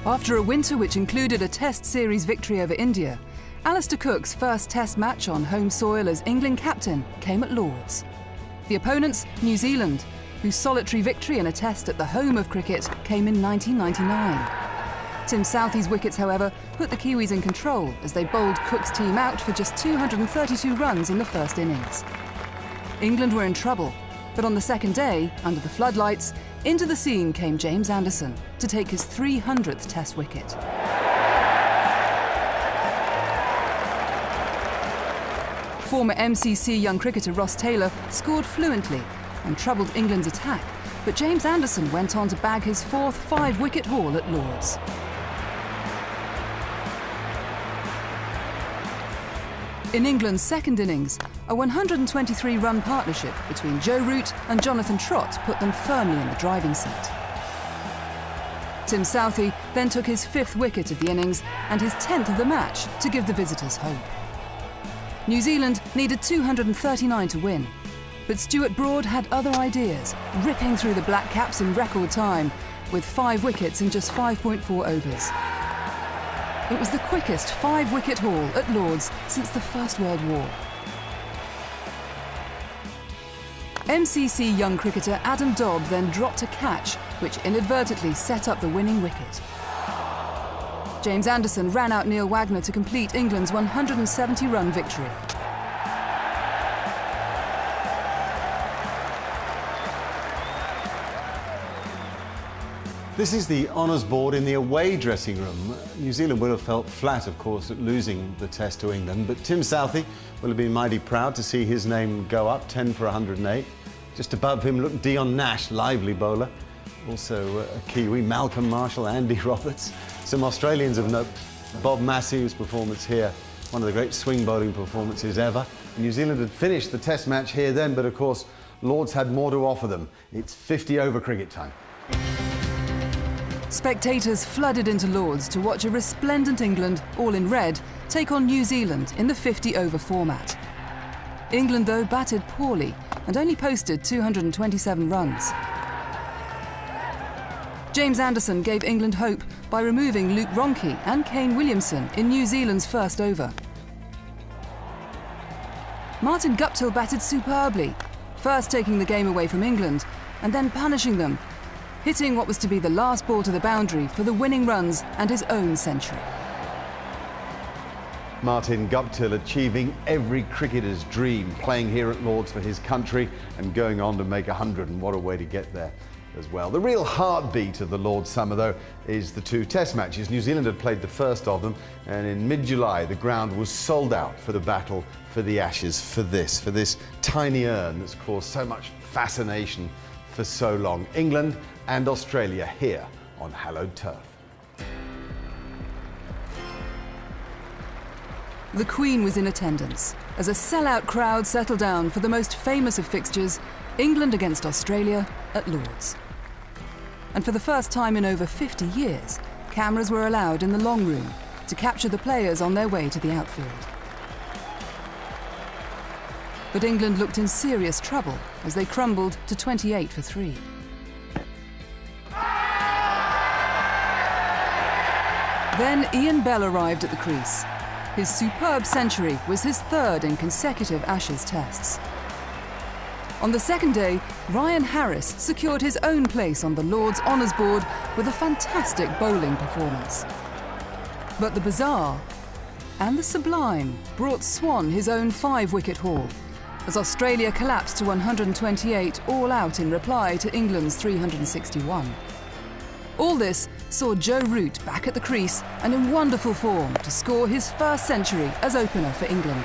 After a winter which included a Test Series victory over India, Alistair Cook's first Test match on home soil as England captain came at Lord's. The opponents, New Zealand, whose solitary victory in a Test at the home of cricket came in 1999. Tim Southey's wickets, however, put the Kiwis in control as they bowled Cook's team out for just 232 runs in the first innings. England were in trouble, but on the second day, under the floodlights, into the scene came James Anderson to take his 300th Test wicket. Former MCC young cricketer Ross Taylor scored fluently and troubled England's attack, but James Anderson went on to bag his fourth 5-wicket haul at Lord's. In England's second innings, a 123-run partnership between Joe Root and Jonathan Trott put them firmly in the driving seat. Tim Southey then took his 5th wicket of the innings and his 10th of the match to give the visitors hope. New Zealand needed 239 to win, but Stuart Broad had other ideas, ripping through the Black Caps in record time, with 5 wickets in just 5.4 overs. It was the quickest 5-wicket haul at Lord's since the First World War. MCC young cricketer Adam Dobb then dropped a catch, which inadvertently set up the winning wicket. James Anderson ran out Neil Wagner to complete England's 170-run victory. This is the honours board in the away dressing room. New Zealand would have felt flat, of course, at losing the Test to England, but Tim Southey will have been mighty proud to see his name go up, 10 for 108. Just above him looked Dion Nash, lively bowler. Also a Kiwi, Malcolm Marshall, Andy Roberts. Some Australians of note, Bob Massey's performance here, one of the great swing bowling performances ever. New Zealand had finished the Test match here then, but of course, Lord's had more to offer them. It's 50-over cricket time. Spectators flooded into Lord's to watch a resplendent England, all in red, take on New Zealand in the 50-over format. England, though, batted poorly and only posted 227 runs. James Anderson gave England hope by removing Luke Ronchi and Kane Williamson in New Zealand's first over. Martin Guptill batted superbly, first taking the game away from England and then punishing them, hitting what was to be the last ball to the boundary for the winning runs and his own century. Martin Guptill achieving every cricketer's dream, playing here at Lord's for his country and going on to make 100, and what a way to get there as well. The real heartbeat of the Lord's summer, though, is the 2 Test matches. New Zealand had played the first of them, and in mid-July the ground was sold out for the battle for the Ashes, for this tiny urn that's caused so much fascination for so long. England and Australia here on hallowed turf. The Queen was in attendance as a sellout crowd settled down for the most famous of fixtures, England against Australia at Lord's. And for the first time in over 50 years, cameras were allowed in the long room to capture the players on their way to the outfield. But England looked in serious trouble as they crumbled to 28 for 3. Then Ian Bell arrived at the crease. His superb century was his 3rd in consecutive Ashes tests. On the second day, Ryan Harris secured his own place on the Lord's honours board with a fantastic bowling performance. But the bizarre and the sublime brought Swan his own 5-wicket haul, as Australia collapsed to 128 all out in reply to England's 361. All this saw Joe Root back at the crease and in wonderful form to score his first century as opener for England.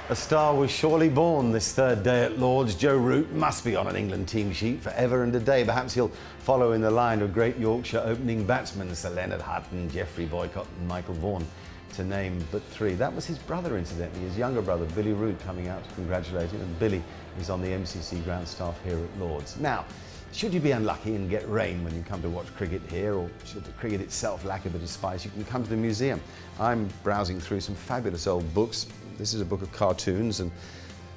A star was surely born this 3rd day at Lord's. Joe Root must be on an England team sheet forever and a day. Perhaps he'll follow in the line of great Yorkshire opening batsmen Sir Leonard Hutton, Geoffrey Boycott and Michael Vaughan, to name but 3. That was his brother, incidentally, his younger brother, Billy Root, coming out to congratulate him, and Billy is on the MCC ground staff here at Lord's. Now, should you be unlucky and get rain when you come to watch cricket here, or should the cricket itself lack a bit of spice, you can come to the museum. I'm browsing through some fabulous old books. This is a book of cartoons, and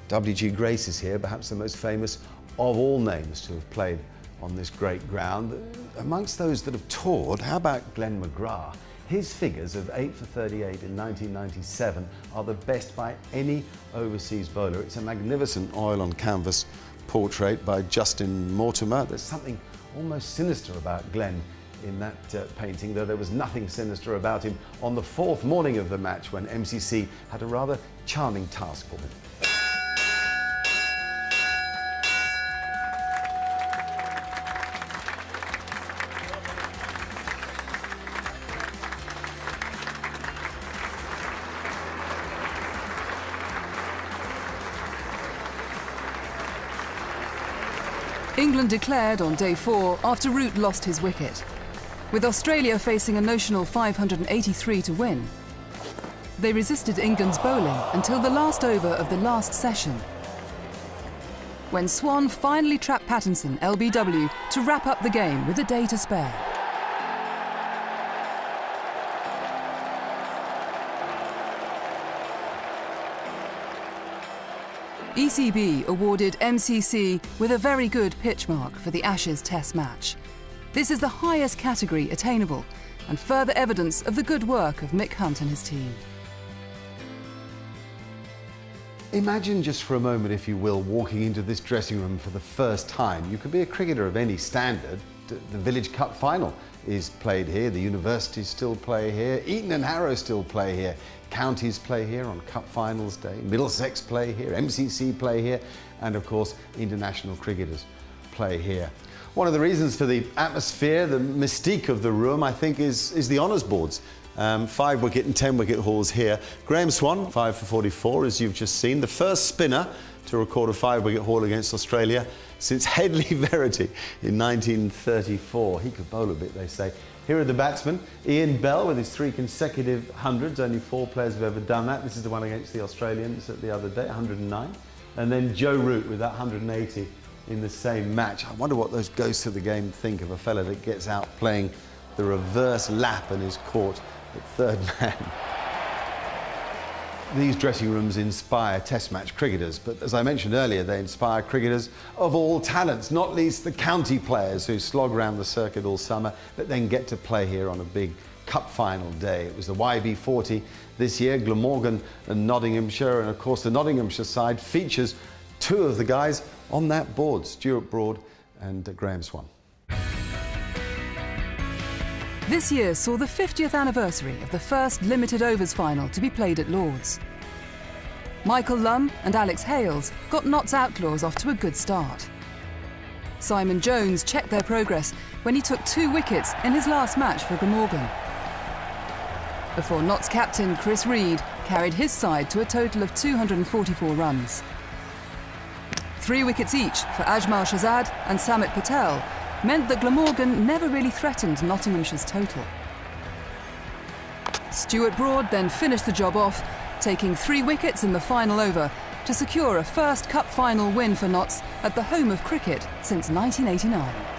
W.G. Grace is here, perhaps the most famous of all names to have played on this great ground. amongst those that have toured, how about Glenn McGrath? His figures of 8 for 38 in 1997 are the best by any overseas bowler. It's a magnificent oil on canvas portrait by Justin Mortimer. There's something almost sinister about Glenn in that painting, though there was nothing sinister about him on the fourth morning of the match when MCC had a rather charming task for him. England declared on day 4 after Root lost his wicket, with Australia facing a notional 583 to win. They resisted England's bowling until the last over of the last session, when Swan finally trapped Pattinson, LBW, to wrap up the game with a day to spare. ECB awarded MCC with a very good pitch mark for the Ashes Test match. This is the highest category attainable and further evidence of the good work of Mick Hunt and his team. Imagine just for a moment, if you will, walking into this dressing room for the first time. You could be a cricketer of any standard. The Village Cup final is played here, the universities still play here, Eton and Harrow still play here, counties play here on Cup Finals Day, Middlesex play here, MCC play here, and of course international cricketers play here. One of the reasons for the atmosphere, the mystique of the room, I think, is the honours boards. 5-wicket and 10-wicket hauls here. Graham Swan, 5 for 44, as you've just seen, the first spinner to record a 5-wicket haul against Australia since Headley Verity in 1934. He could bowl a bit, they say. Here are the batsmen. Ian Bell with his 3 consecutive hundreds. Only 4 players have ever done that. This is the one against the Australians the other day, 109. And then Joe Root with that 180 in the same match. I wonder what those ghosts of the game think of a fella that gets out playing the reverse lap and is caught at third man. These dressing rooms inspire Test match cricketers, but as I mentioned earlier, they inspire cricketers of all talents, not least the county players who slog around the circuit all summer, but then get to play here on a big Cup final day. It was the YB40 this year, Glamorgan and Nottinghamshire, and of course the Nottinghamshire side features 2 of the guys on that board, Stuart Broad and Graham Swan. This year saw the 50th anniversary of the first limited overs final to be played at Lord's. Michael Lum and Alex Hales got Notts Outlaws off to a good start. Simon Jones checked their progress when he took 2 wickets in his last match for Glamorgan, before Notts captain Chris Reed carried his side to a total of 244 runs. 3 wickets each for Ajmal Shahzad and Samit Patel meant that Glamorgan never really threatened Nottinghamshire's total. Stuart Broad then finished the job off, taking 3 wickets in the final over to secure a first Cup final win for Notts at the home of cricket since 1989.